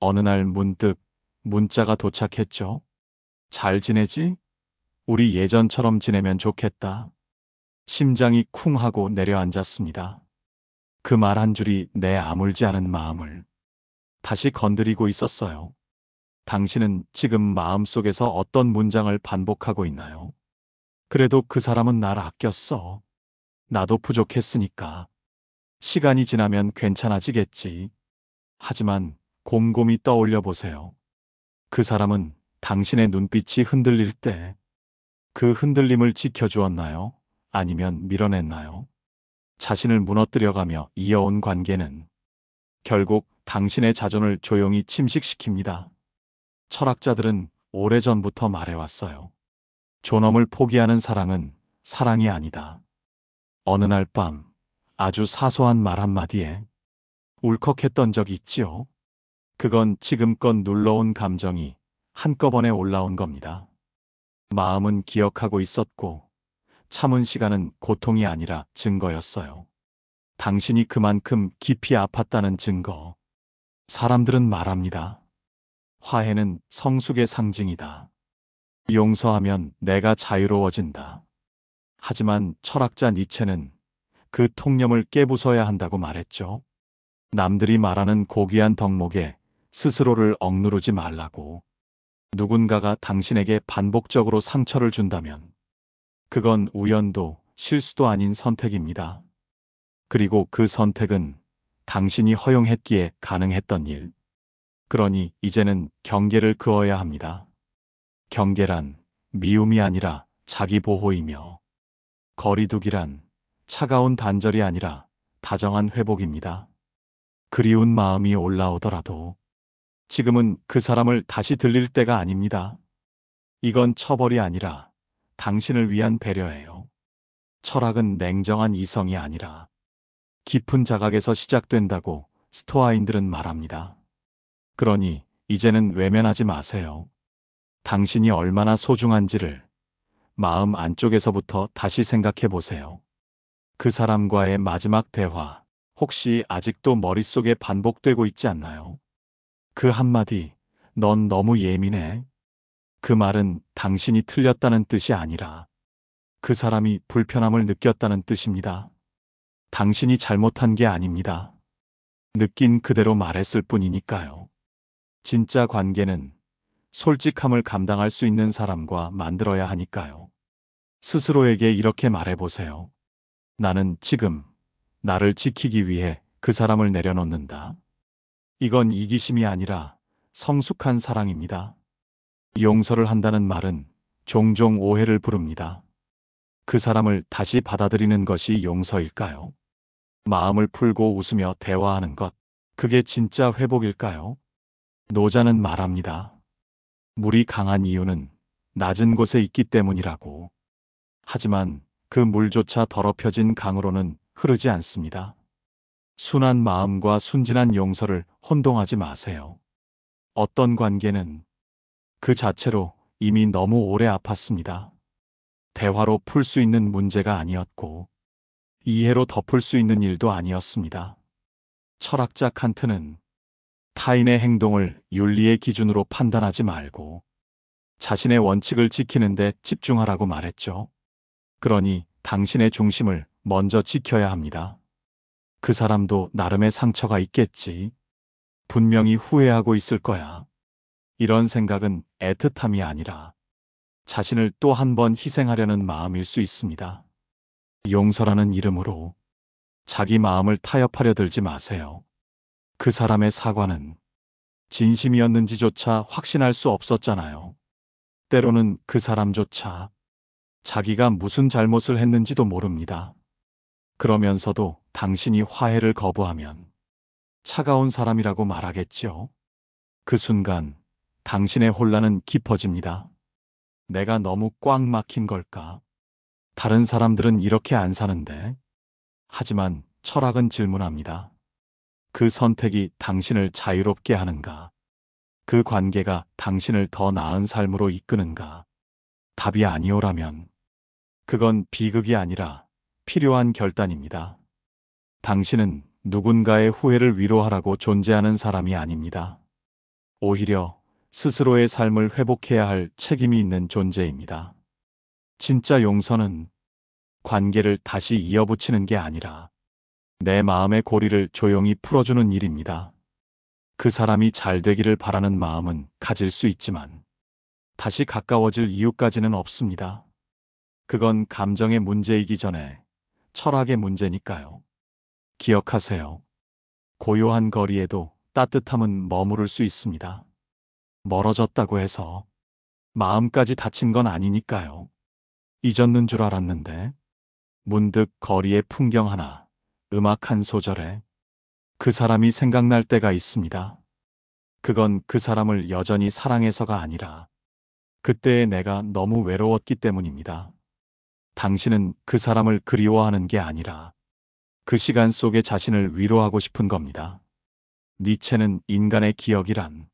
어느 날 문득 문자가 도착했죠. 잘 지내지? 우리 예전처럼 지내면 좋겠다. 심장이 쿵 하고 내려앉았습니다. 그 말 한 줄이 내 아물지 않은 마음을 다시 건드리고 있었어요. 당신은 지금 마음속에서 어떤 문장을 반복하고 있나요? 그래도 그 사람은 날 아꼈어. 나도 부족했으니까. 시간이 지나면 괜찮아지겠지. 하지만 곰곰이 떠올려 보세요. 그 사람은 당신의 눈빛이 흔들릴 때 그 흔들림을 지켜주었나요? 아니면 밀어냈나요? 자신을 무너뜨려가며 이어온 관계는 결국 당신의 자존을 조용히 침식시킵니다. 철학자들은 오래전부터 말해왔어요. 존엄을 포기하는 사랑은 사랑이 아니다. 어느 날 밤 아주 사소한 말 한마디에 울컥했던 적이 있지요. 그건 지금껏 눌러온 감정이 한꺼번에 올라온 겁니다. 마음은 기억하고 있었고 참은 시간은 고통이 아니라 증거였어요. 당신이 그만큼 깊이 아팠다는 증거. 사람들은 말합니다. 화해는 성숙의 상징이다. 용서하면 내가 자유로워진다. 하지만 철학자 니체는 그 통념을 깨부숴야 한다고 말했죠. 남들이 말하는 고귀한 덕목에 스스로를 억누르지 말라고. 누군가가 당신에게 반복적으로 상처를 준다면 그건 우연도 실수도 아닌 선택입니다. 그리고 그 선택은 당신이 허용했기에 가능했던 일. 그러니 이제는 경계를 그어야 합니다. 경계란 미움이 아니라 자기 보호이며 거리두기란 차가운 단절이 아니라 다정한 회복입니다. 그리운 마음이 올라오더라도 지금은 그 사람을 다시 들릴 때가 아닙니다. 이건 처벌이 아니라 당신을 위한 배려예요. 철학은 냉정한 이성이 아니라 깊은 자각에서 시작된다고 스토아인들은 말합니다. 그러니 이제는 외면하지 마세요. 당신이 얼마나 소중한지를 마음 안쪽에서부터 다시 생각해 보세요. 그 사람과의 마지막 대화, 혹시 아직도 머릿속에 반복되고 있지 않나요? 그 한마디, 넌 너무 예민해. 그 말은 당신이 틀렸다는 뜻이 아니라 그 사람이 불편함을 느꼈다는 뜻입니다. 당신이 잘못한 게 아닙니다. 느낀 그대로 말했을 뿐이니까요. 진짜 관계는 솔직함을 감당할 수 있는 사람과 만들어야 하니까요. 스스로에게 이렇게 말해보세요. 나는 지금 나를 지키기 위해 그 사람을 내려놓는다. 이건 이기심이 아니라 성숙한 사랑입니다. 용서를 한다는 말은 종종 오해를 부릅니다. 그 사람을 다시 받아들이는 것이 용서일까요? 마음을 풀고 웃으며 대화하는 것, 그게 진짜 회복일까요? 노자는 말합니다. 물이 강한 이유는 낮은 곳에 있기 때문이라고. 하지만 그 물조차 더럽혀진 강으로는 흐르지 않습니다. 순한 마음과 순진한 용서를 혼동하지 마세요. 어떤 관계는 그 자체로 이미 너무 오래 아팠습니다. 대화로 풀 수 있는 문제가 아니었고, 이해로 덮을 수 있는 일도 아니었습니다. 철학자 칸트는 타인의 행동을 윤리의 기준으로 판단하지 말고 자신의 원칙을 지키는 데 집중하라고 말했죠. 그러니 당신의 중심을 먼저 지켜야 합니다. 그 사람도 나름의 상처가 있겠지. 분명히 후회하고 있을 거야. 이런 생각은 애틋함이 아니라 자신을 또 한 번 희생하려는 마음일 수 있습니다. 용서라는 이름으로 자기 마음을 타협하려 들지 마세요. 그 사람의 사과는 진심이었는지조차 확신할 수 없었잖아요. 때로는 그 사람조차 자기가 무슨 잘못을 했는지도 모릅니다. 그러면서도 당신이 화해를 거부하면 차가운 사람이라고 말하겠죠. 그 순간 당신의 혼란은 깊어집니다. 내가 너무 꽉 막힌 걸까? 다른 사람들은 이렇게 안 사는데. 하지만 철학은 질문합니다. 그 선택이 당신을 자유롭게 하는가? 그 관계가 당신을 더 나은 삶으로 이끄는가? 답이 아니오라면 그건 비극이 아니라 필요한 결단입니다. 당신은 누군가의 후회를 위로하라고 존재하는 사람이 아닙니다. 오히려 스스로의 삶을 회복해야 할 책임이 있는 존재입니다. 진짜 용서는 관계를 다시 이어붙이는 게 아니라 내 마음의 고리를 조용히 풀어주는 일입니다. 그 사람이 잘 되기를 바라는 마음은 가질 수 있지만 다시 가까워질 이유까지는 없습니다. 그건 감정의 문제이기 전에 철학의 문제니까요. 기억하세요. 고요한 거리에도 따뜻함은 머무를 수 있습니다. 멀어졌다고 해서 마음까지 다친 건 아니니까요. 잊었는 줄 알았는데 문득 거리의 풍경 하나, 음악 한 소절에 그 사람이 생각날 때가 있습니다. 그건 그 사람을 여전히 사랑해서가 아니라 그때의 내가 너무 외로웠기 때문입니다. 당신은 그 사람을 그리워하는 게 아니라 그 시간 속에 자신을 위로하고 싶은 겁니다. 니체는 인간의 기억이란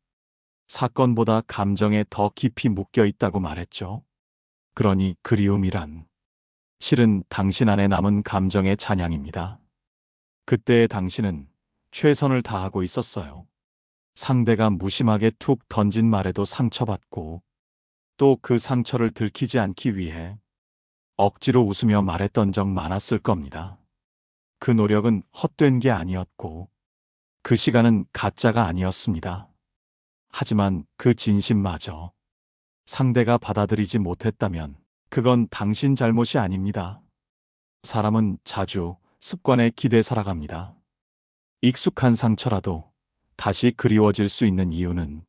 사건보다 감정에 더 깊이 묶여 있다고 말했죠. 그러니 그리움이란 실은 당신 안에 남은 감정의 찬양입니다. 그때의 당신은 최선을 다하고 있었어요. 상대가 무심하게 툭 던진 말에도 상처받고 또 그 상처를 들키지 않기 위해 억지로 웃으며 말했던 적 많았을 겁니다. 그 노력은 헛된 게 아니었고 그 시간은 가짜가 아니었습니다. 하지만 그 진심마저 상대가 받아들이지 못했다면 그건 당신 잘못이 아닙니다. 사람은 자주 습관에 기대 살아갑니다. 익숙한 상처라도 다시 그리워질 수 있는 이유는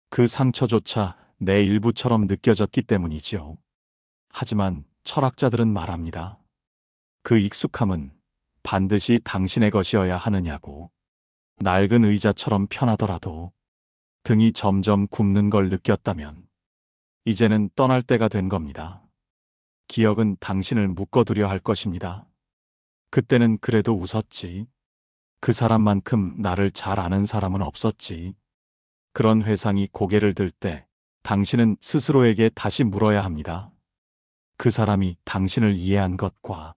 그 상처조차 내 일부처럼 느껴졌기 때문이지요. 하지만 철학자들은 말합니다. 그 익숙함은 반드시 당신의 것이어야 하느냐고. 낡은 의자처럼 편하더라도 등이 점점 굽는 걸 느꼈다면 이제는 떠날 때가 된 겁니다. 기억은 당신을 묶어두려 할 것입니다. 그때는 그래도 웃었지. 그 사람만큼 나를 잘 아는 사람은 없었지. 그런 회상이 고개를 들 때 당신은 스스로에게 다시 물어야 합니다. 그 사람이 당신을 이해한 것과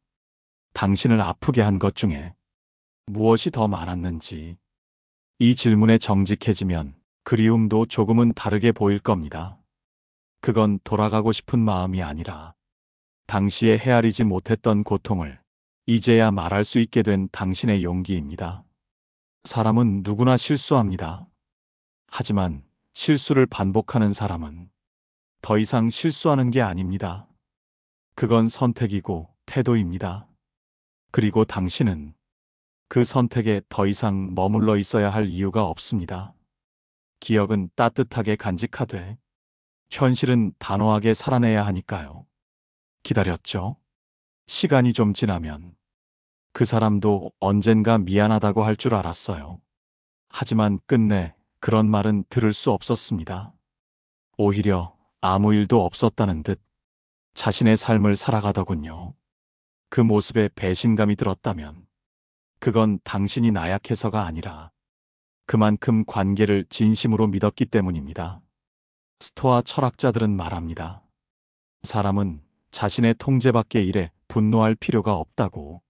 당신을 아프게 한 것 중에 무엇이 더 많았는지. 이 질문에 정직해지면 그리움도 조금은 다르게 보일 겁니다. 그건 돌아가고 싶은 마음이 아니라 당시에 헤아리지 못했던 고통을 이제야 말할 수 있게 된 당신의 용기입니다. 사람은 누구나 실수합니다. 하지만 실수를 반복하는 사람은 더 이상 실수하는 게 아닙니다. 그건 선택이고 태도입니다. 그리고 당신은 그 선택에 더 이상 머물러 있어야 할 이유가 없습니다. 기억은 따뜻하게 간직하되 현실은 단호하게 살아내야 하니까요. 기다렸죠. 시간이 좀 지나면 그 사람도 언젠가 미안하다고 할 줄 알았어요. 하지만 끝내 그런 말은 들을 수 없었습니다. 오히려 아무 일도 없었다는 듯 자신의 삶을 살아가더군요. 그 모습에 배신감이 들었다면 그건 당신이 나약해서가 아니라 그만큼 관계를 진심으로 믿었기 때문입니다. 스토아 철학자들은 말합니다. 사람은 자신의 통제 밖의 일에 분노할 필요가 없다고.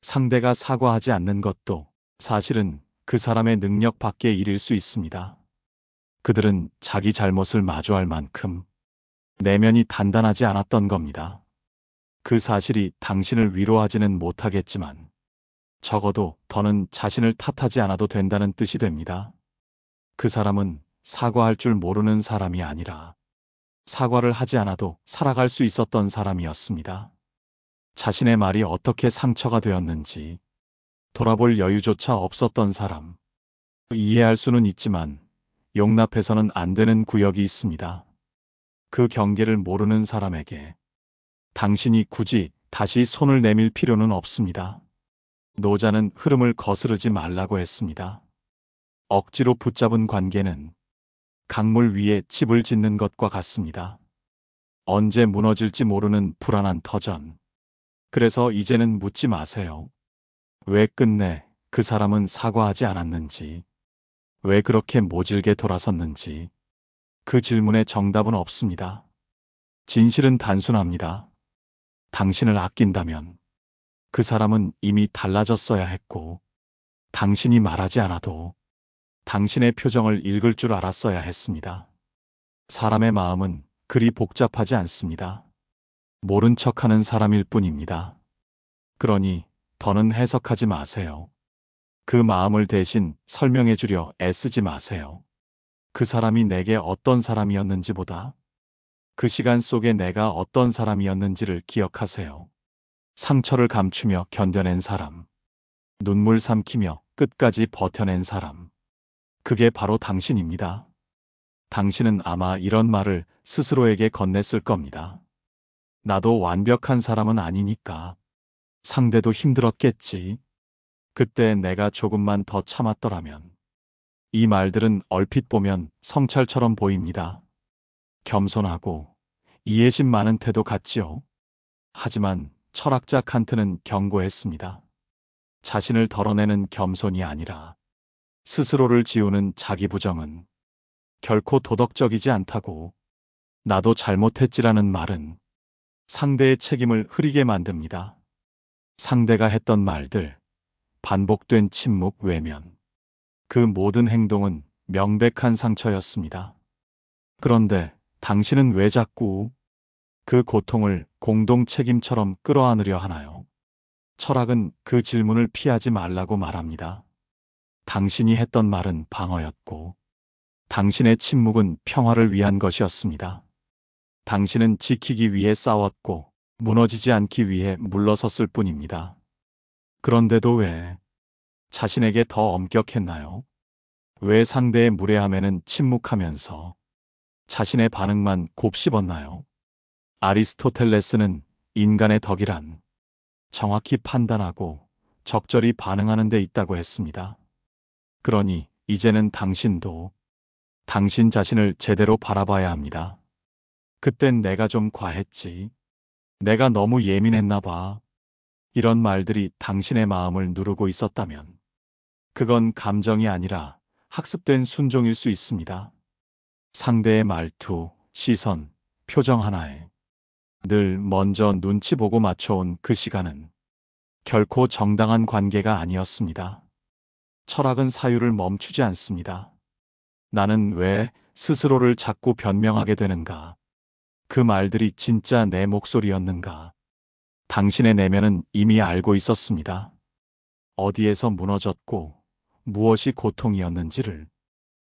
상대가 사과하지 않는 것도 사실은 그 사람의 능력 밖의 일일 수 있습니다. 그들은 자기 잘못을 마주할 만큼 내면이 단단하지 않았던 겁니다. 그 사실이 당신을 위로하지는 못하겠지만 적어도 더는 자신을 탓하지 않아도 된다는 뜻이 됩니다. 그 사람은 사과할 줄 모르는 사람이 아니라 사과를 하지 않아도 살아갈 수 있었던 사람이었습니다. 자신의 말이 어떻게 상처가 되었는지 돌아볼 여유조차 없었던 사람. 이해할 수는 있지만 용납해서는 안 되는 구역이 있습니다. 그 경계를 모르는 사람에게 당신이 굳이 다시 손을 내밀 필요는 없습니다. 노자는 흐름을 거스르지 말라고 했습니다. 억지로 붙잡은 관계는 강물 위에 집을 짓는 것과 같습니다. 언제 무너질지 모르는 불안한 터전. 그래서 이제는 묻지 마세요. 왜 끝내 그 사람은 사과하지 않았는지, 왜 그렇게 모질게 돌아섰는지. 그 질문에 정답은 없습니다. 진실은 단순합니다. 당신을 아낀다면 그 사람은 이미 달라졌어야 했고, 당신이 말하지 않아도 당신의 표정을 읽을 줄 알았어야 했습니다. 사람의 마음은 그리 복잡하지 않습니다. 모른 척하는 사람일 뿐입니다. 그러니 더는 해석하지 마세요. 그 마음을 대신 설명해 주려 애쓰지 마세요. 그 사람이 내게 어떤 사람이었는지보다 그 시간 속에 내가 어떤 사람이었는지를 기억하세요. 상처를 감추며 견뎌낸 사람, 눈물 삼키며 끝까지 버텨낸 사람. 그게 바로 당신입니다. 당신은 아마 이런 말을 스스로에게 건넸을 겁니다. 나도 완벽한 사람은 아니니까. 상대도 힘들었겠지. 그때 내가 조금만 더 참았더라면. 이 말들은 얼핏 보면 성찰처럼 보입니다. 겸손하고 이해심 많은 태도 같지요. 하지만 철학자 칸트는 경고했습니다. 자신을 덜어내는 겸손이 아니라 스스로를 지우는 자기 부정은 결코 도덕적이지 않다고. 나도 잘못했지라는 말은 상대의 책임을 흐리게 만듭니다. 상대가 했던 말들, 반복된 침묵, 외면. 그 모든 행동은 명백한 상처였습니다. 그런데 당신은 왜 자꾸 그 고통을 공동 책임처럼 끌어안으려 하나요? 철학은 그 질문을 피하지 말라고 말합니다. 당신이 했던 말은 방어였고, 당신의 침묵은 평화를 위한 것이었습니다. 당신은 지키기 위해 싸웠고, 무너지지 않기 위해 물러섰을 뿐입니다. 그런데도 왜 자신에게 더 엄격했나요? 왜 상대의 무례함에는 침묵하면서 자신의 반응만 곱씹었나요? 아리스토텔레스는 인간의 덕이란 정확히 판단하고 적절히 반응하는 데 있다고 했습니다. 그러니 이제는 당신도 당신 자신을 제대로 바라봐야 합니다. 그땐 내가 좀 과했지. 내가 너무 예민했나 봐. 이런 말들이 당신의 마음을 누르고 있었다면 그건 감정이 아니라 학습된 순종일 수 있습니다. 상대의 말투, 시선, 표정 하나에 늘 먼저 눈치 보고 맞춰온 그 시간은 결코 정당한 관계가 아니었습니다. 철학은 사유를 멈추지 않습니다. 나는 왜 스스로를 자꾸 변명하게 되는가? 그 말들이 진짜 내 목소리였는가? 당신의 내면은 이미 알고 있었습니다. 어디에서 무너졌고 무엇이 고통이었는지를.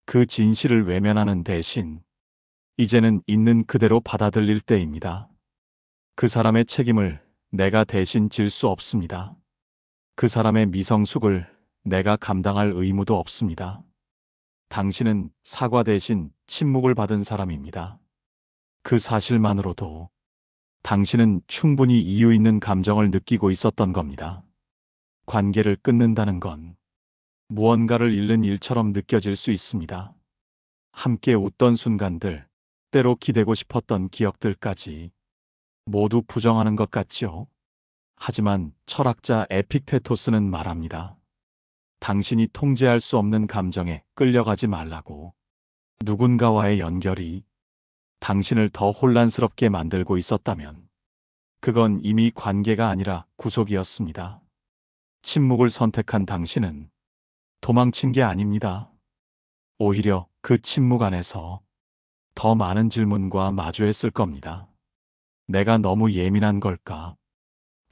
그 진실을 외면하는 대신 이제는 있는 그대로 받아들일 때입니다. 그 사람의 책임을 내가 대신 질 수 없습니다. 그 사람의 미성숙을 내가 감당할 의무도 없습니다. 당신은 사과 대신 침묵을 받은 사람입니다. 그 사실만으로도 당신은 충분히 이유 있는 감정을 느끼고 있었던 겁니다. 관계를 끊는다는 건 무언가를 잃는 일처럼 느껴질 수 있습니다. 함께 웃던 순간들, 때로 기대고 싶었던 기억들까지 모두 부정하는 것 같지요. 하지만 철학자 에픽테토스는 말합니다. 당신이 통제할 수 없는 감정에 끌려가지 말라고. 누군가와의 연결이 당신을 더 혼란스럽게 만들고 있었다면 그건 이미 관계가 아니라 구속이었습니다. 침묵을 선택한 당신은 도망친 게 아닙니다. 오히려 그 침묵 안에서 더 많은 질문과 마주했을 겁니다. 내가 너무 예민한 걸까?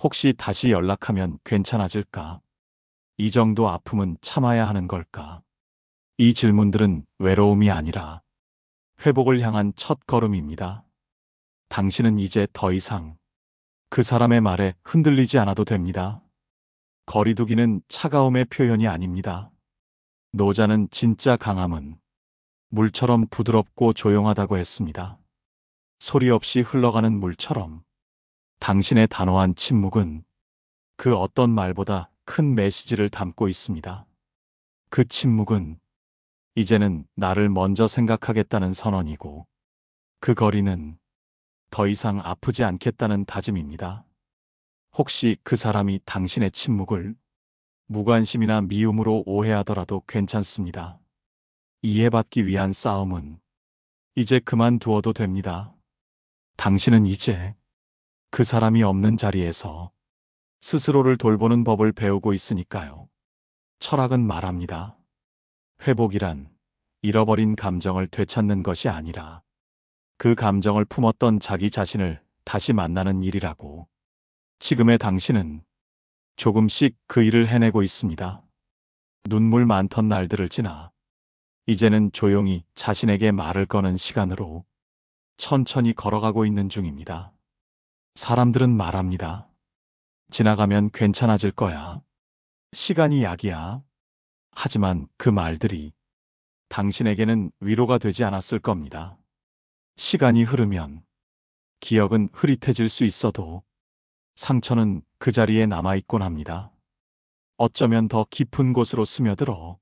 혹시 다시 연락하면 괜찮아질까? 이 정도 아픔은 참아야 하는 걸까? 이 질문들은 외로움이 아니라 회복을 향한 첫 걸음입니다. 당신은 이제 더 이상 그 사람의 말에 흔들리지 않아도 됩니다. 거리두기는 차가움의 표현이 아닙니다. 노자는 진짜 강함은 물처럼 부드럽고 조용하다고 했습니다. 소리 없이 흘러가는 물처럼 당신의 단호한 침묵은 그 어떤 말보다 큰 메시지를 담고 있습니다. 그 침묵은 이제는 나를 먼저 생각하겠다는 선언이고 그 거리는 더 이상 아프지 않겠다는 다짐입니다. 혹시 그 사람이 당신의 침묵을 무관심이나 미움으로 오해하더라도 괜찮습니다. 이해받기 위한 싸움은 이제 그만두어도 됩니다. 당신은 이제 그 사람이 없는 자리에서 스스로를 돌보는 법을 배우고 있으니까요. 철학은 말합니다. 회복이란 잃어버린 감정을 되찾는 것이 아니라 그 감정을 품었던 자기 자신을 다시 만나는 일이라고. 지금의 당신은 조금씩 그 일을 해내고 있습니다. 눈물 많던 날들을 지나 이제는 조용히 자신에게 말을 거는 시간으로 천천히 걸어가고 있는 중입니다. 사람들은 말합니다. 지나가면 괜찮아질 거야. 시간이 약이야. 하지만 그 말들이 당신에게는 위로가 되지 않았을 겁니다. 시간이 흐르면 기억은 흐릿해질 수 있어도 상처는 그 자리에 남아있곤 합니다. 어쩌면 더 깊은 곳으로 스며들어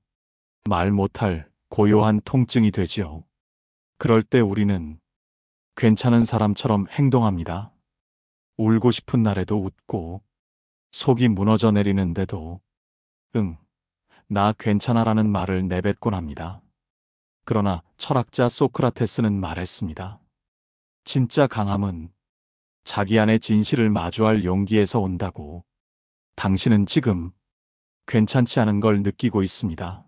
말 못할 고요한 통증이 되지요. 그럴 때 우리는 괜찮은 사람처럼 행동합니다. 울고 싶은 날에도 웃고 속이 무너져 내리는데도 응, 나 괜찮아라는 말을 내뱉곤 합니다. 그러나 철학자 소크라테스는 말했습니다. 진짜 강함은 자기 안의 진실을 마주할 용기에서 온다고. 당신은 지금 괜찮지 않은 걸 느끼고 있습니다.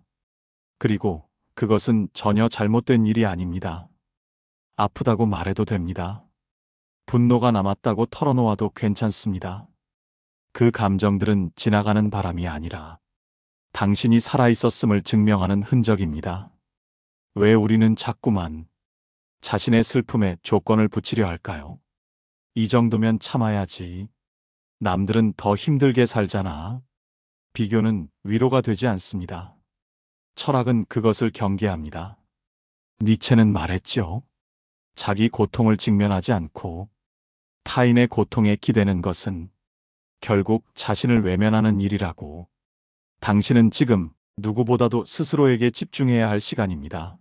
그리고 그것은 전혀 잘못된 일이 아닙니다. 아프다고 말해도 됩니다. 분노가 남았다고 털어놓아도 괜찮습니다. 그 감정들은 지나가는 바람이 아니라 당신이 살아있었음을 증명하는 흔적입니다. 왜 우리는 자꾸만 자신의 슬픔에 조건을 붙이려 할까요? 이 정도면 참아야지. 남들은 더 힘들게 살잖아. 비교는 위로가 되지 않습니다. 철학은 그것을 경계합니다. 니체는 말했죠. 자기 고통을 직면하지 않고 타인의 고통에 기대는 것은 결국 자신을 외면하는 일이라고. 당신은 지금 누구보다도 스스로에게 집중해야 할 시간입니다.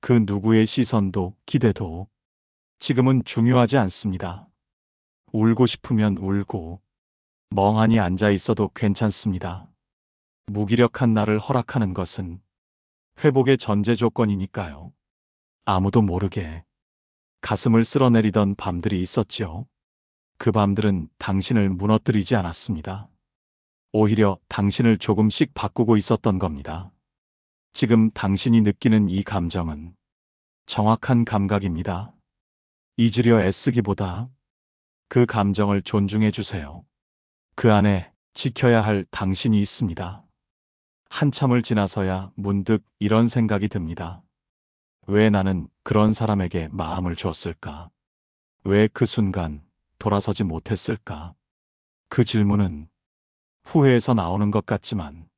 그 누구의 시선도 기대도 지금은 중요하지 않습니다. 울고 싶으면 울고 멍하니 앉아 있어도 괜찮습니다. 무기력한 나를 허락하는 것은 회복의 전제 조건이니까요. 아무도 모르게 가슴을 쓸어내리던 밤들이 있었지요. 그 밤들은 당신을 무너뜨리지 않았습니다. 오히려 당신을 조금씩 바꾸고 있었던 겁니다. 지금 당신이 느끼는 이 감정은 정확한 감각입니다. 잊으려 애쓰기보다 그 감정을 존중해 주세요. 그 안에 지켜야 할 당신이 있습니다. 한참을 지나서야 문득 이런 생각이 듭니다. 왜 나는 그런 사람에게 마음을 줬을까? 왜 그 순간 돌아서지 못했을까? 그 질문은 후회에서 나오는 것 같지만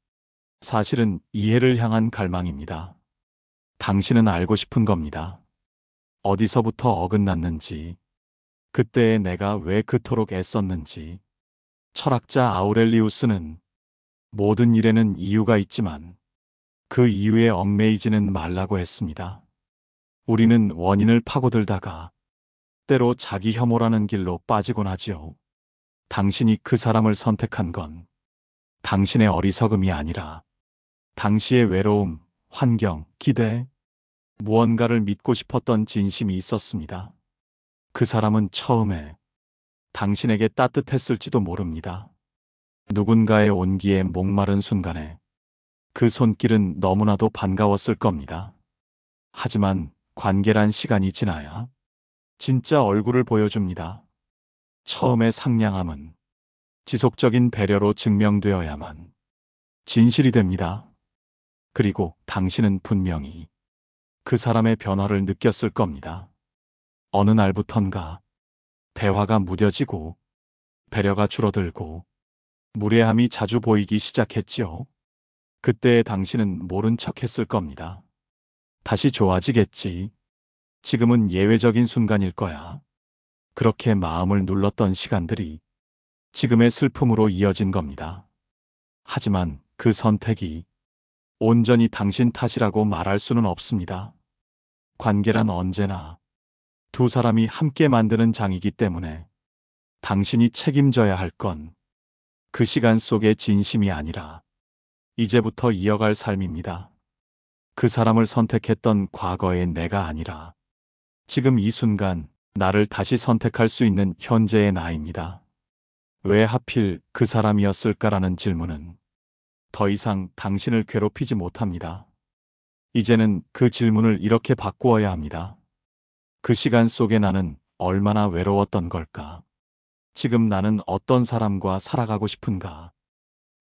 사실은 이해를 향한 갈망입니다. 당신은 알고 싶은 겁니다. 어디서부터 어긋났는지, 그때의 내가 왜 그토록 애썼는지. 철학자 아우렐리우스는 모든 일에는 이유가 있지만 그 이유에 얽매이지는 말라고 했습니다. 우리는 원인을 파고들다가 때로 자기 혐오라는 길로 빠지곤 하지요. 당신이 그 사람을 선택한 건 당신의 어리석음이 아니라 당시의 외로움, 환경, 기대, 무언가를 믿고 싶었던 진심이 있었습니다. 그 사람은 처음에 당신에게 따뜻했을지도 모릅니다. 누군가의 온기에 목마른 순간에 그 손길은 너무나도 반가웠을 겁니다. 하지만 관계란 시간이 지나야 진짜 얼굴을 보여줍니다. 처음의 상냥함은 지속적인 배려로 증명되어야만 진실이 됩니다. 그리고 당신은 분명히 그 사람의 변화를 느꼈을 겁니다. 어느 날부턴가 대화가 무뎌지고 배려가 줄어들고 무례함이 자주 보이기 시작했지요. 그때의 당신은 모른 척 했을 겁니다. 다시 좋아지겠지. 지금은 예외적인 순간일 거야. 그렇게 마음을 눌렀던 시간들이 지금의 슬픔으로 이어진 겁니다. 하지만 그 선택이 온전히 당신 탓이라고 말할 수는 없습니다. 관계란 언제나 두 사람이 함께 만드는 장이기 때문에 당신이 책임져야 할 건 그 시간 속의 진심이 아니라 이제부터 이어갈 삶입니다. 그 사람을 선택했던 과거의 내가 아니라 지금 이 순간 나를 다시 선택할 수 있는 현재의 나입니다. 왜 하필 그 사람이었을까라는 질문은 더 이상 당신을 괴롭히지 못합니다. 이제는 그 질문을 이렇게 바꾸어야 합니다. 그 시간 속에 나는 얼마나 외로웠던 걸까? 지금 나는 어떤 사람과 살아가고 싶은가?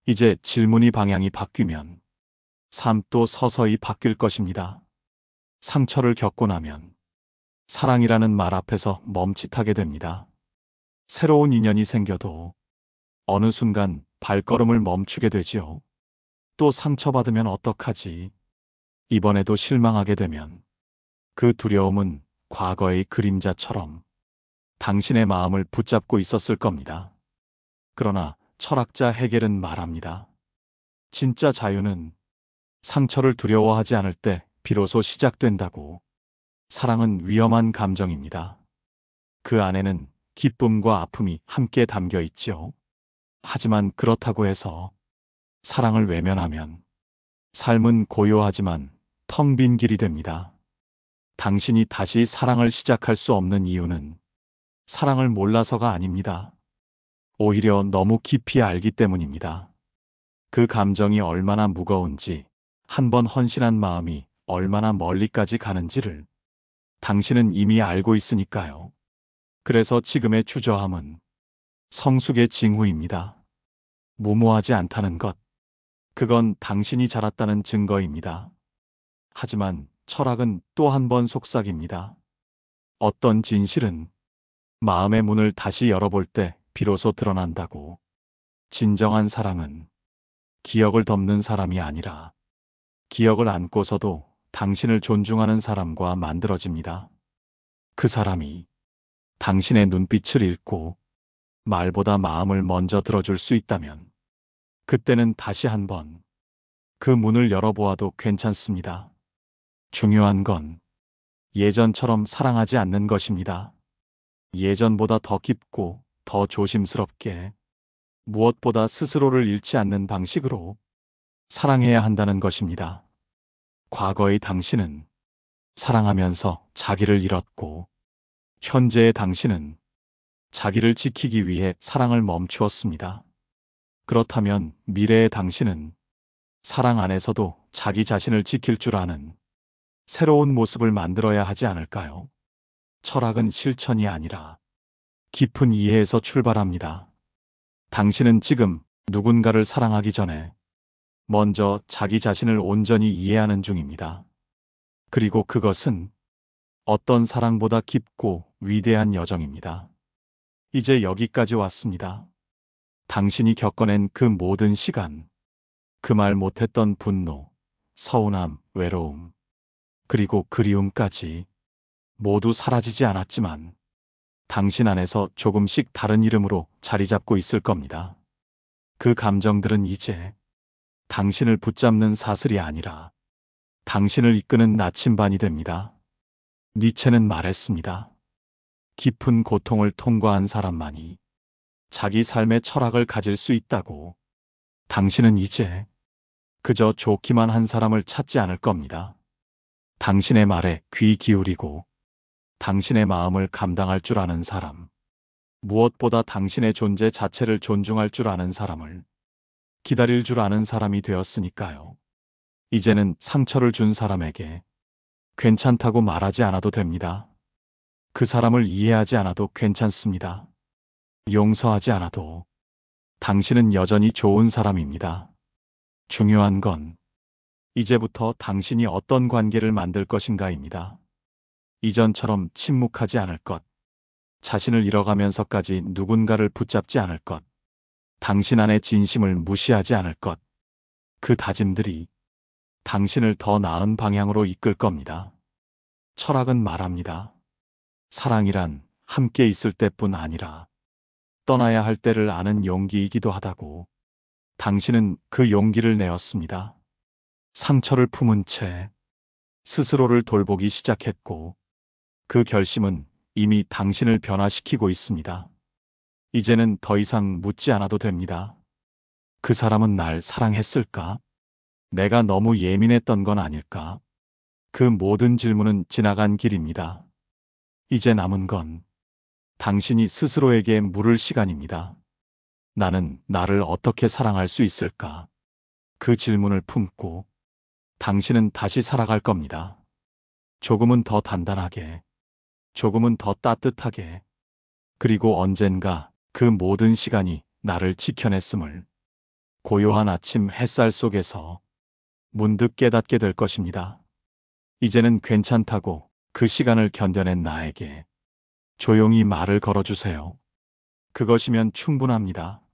이제 질문이 방향이 바뀌면 삶도 서서히 바뀔 것입니다. 상처를 겪고 나면 사랑이라는 말 앞에서 멈칫하게 됩니다. 새로운 인연이 생겨도 어느 순간 발걸음을 멈추게 되지요. 또 상처받으면 어떡하지? 이번에도 실망하게 되면 그 두려움은 과거의 그림자처럼 당신의 마음을 붙잡고 있었을 겁니다. 그러나 철학자 헤겔은 말합니다. 진짜 자유는 상처를 두려워하지 않을 때 비로소 시작된다고. 사랑은 위험한 감정입니다. 그 안에는 기쁨과 아픔이 함께 담겨 있지요. 하지만 그렇다고 해서 사랑을 외면하면 삶은 고요하지만 텅 빈 길이 됩니다. 당신이 다시 사랑을 시작할 수 없는 이유는 사랑을 몰라서가 아닙니다. 오히려 너무 깊이 알기 때문입니다. 그 감정이 얼마나 무거운지, 한 번 헌신한 마음이 얼마나 멀리까지 가는지를 당신은 이미 알고 있으니까요. 그래서 지금의 주저함은 성숙의 징후입니다. 무모하지 않다는 것, 그건 당신이 자랐다는 증거입니다. 하지만 철학은 또 한 번 속삭입니다. 어떤 진실은 마음의 문을 다시 열어볼 때 비로소 드러난다고. 진정한 사랑은 기억을 덮는 사람이 아니라 기억을 안고서도 당신을 존중하는 사람과 만들어집니다. 그 사람이 당신의 눈빛을 읽고 말보다 마음을 먼저 들어줄 수 있다면 그때는 다시 한번 그 문을 열어보아도 괜찮습니다. 중요한 건 예전처럼 사랑하지 않는 것입니다. 예전보다 더 깊고 더 조심스럽게, 무엇보다 스스로를 잃지 않는 방식으로 사랑해야 한다는 것입니다. 과거의 당신은 사랑하면서 자기를 잃었고, 현재의 당신은 자기를 지키기 위해 사랑을 멈추었습니다. 그렇다면 미래의 당신은 사랑 안에서도 자기 자신을 지킬 줄 아는 새로운 모습을 만들어야 하지 않을까요? 철학은 실천이 아니라 깊은 이해에서 출발합니다. 당신은 지금 누군가를 사랑하기 전에 먼저 자기 자신을 온전히 이해하는 중입니다. 그리고 그것은 어떤 사랑보다 깊고 위대한 여정입니다. 이제 여기까지 왔습니다. 당신이 겪어낸 그 모든 시간, 그 말 못했던 분노, 서운함, 외로움, 그리고 그리움까지 모두 사라지지 않았지만 당신 안에서 조금씩 다른 이름으로 자리 잡고 있을 겁니다. 그 감정들은 이제 당신을 붙잡는 사슬이 아니라 당신을 이끄는 나침반이 됩니다. 니체는 말했습니다. 깊은 고통을 통과한 사람만이 자기 삶의 철학을 가질 수 있다고. 당신은 이제 그저 좋기만 한 사람을 찾지 않을 겁니다. 당신의 말에 귀 기울이고 당신의 마음을 감당할 줄 아는 사람, 무엇보다 당신의 존재 자체를 존중할 줄 아는 사람을 기다릴 줄 아는 사람이 되었으니까요. 이제는 상처를 준 사람에게 괜찮다고 말하지 않아도 됩니다. 그 사람을 이해하지 않아도 괜찮습니다. 용서하지 않아도 당신은 여전히 좋은 사람입니다. 중요한 건 이제부터 당신이 어떤 관계를 만들 것인가입니다. 이전처럼 침묵하지 않을 것, 자신을 잃어가면서까지 누군가를 붙잡지 않을 것, 당신 안의 진심을 무시하지 않을 것, 그 다짐들이 당신을 더 나은 방향으로 이끌 겁니다. 철학은 말합니다. 사랑이란 함께 있을 때뿐 아니라 떠나야 할 때를 아는 용기이기도 하다고. 당신은 그 용기를 내었습니다. 상처를 품은 채 스스로를 돌보기 시작했고, 그 결심은 이미 당신을 변화시키고 있습니다. 이제는 더 이상 묻지 않아도 됩니다. 그 사람은 날 사랑했을까? 내가 너무 예민했던 건 아닐까? 그 모든 질문은 지나간 길입니다. 이제 남은 건 당신이 스스로에게 물을 시간입니다. 나는 나를 어떻게 사랑할 수 있을까? 그 질문을 품고 당신은 다시 살아갈 겁니다. 조금은 더 단단하게, 조금은 더 따뜻하게, 그리고 언젠가 그 모든 시간이 나를 지켜냈음을 고요한 아침 햇살 속에서 문득 깨닫게 될 것입니다. 이제는 괜찮다고 그 시간을 견뎌낸 나에게 조용히 말을 걸어주세요. 그것이면 충분합니다.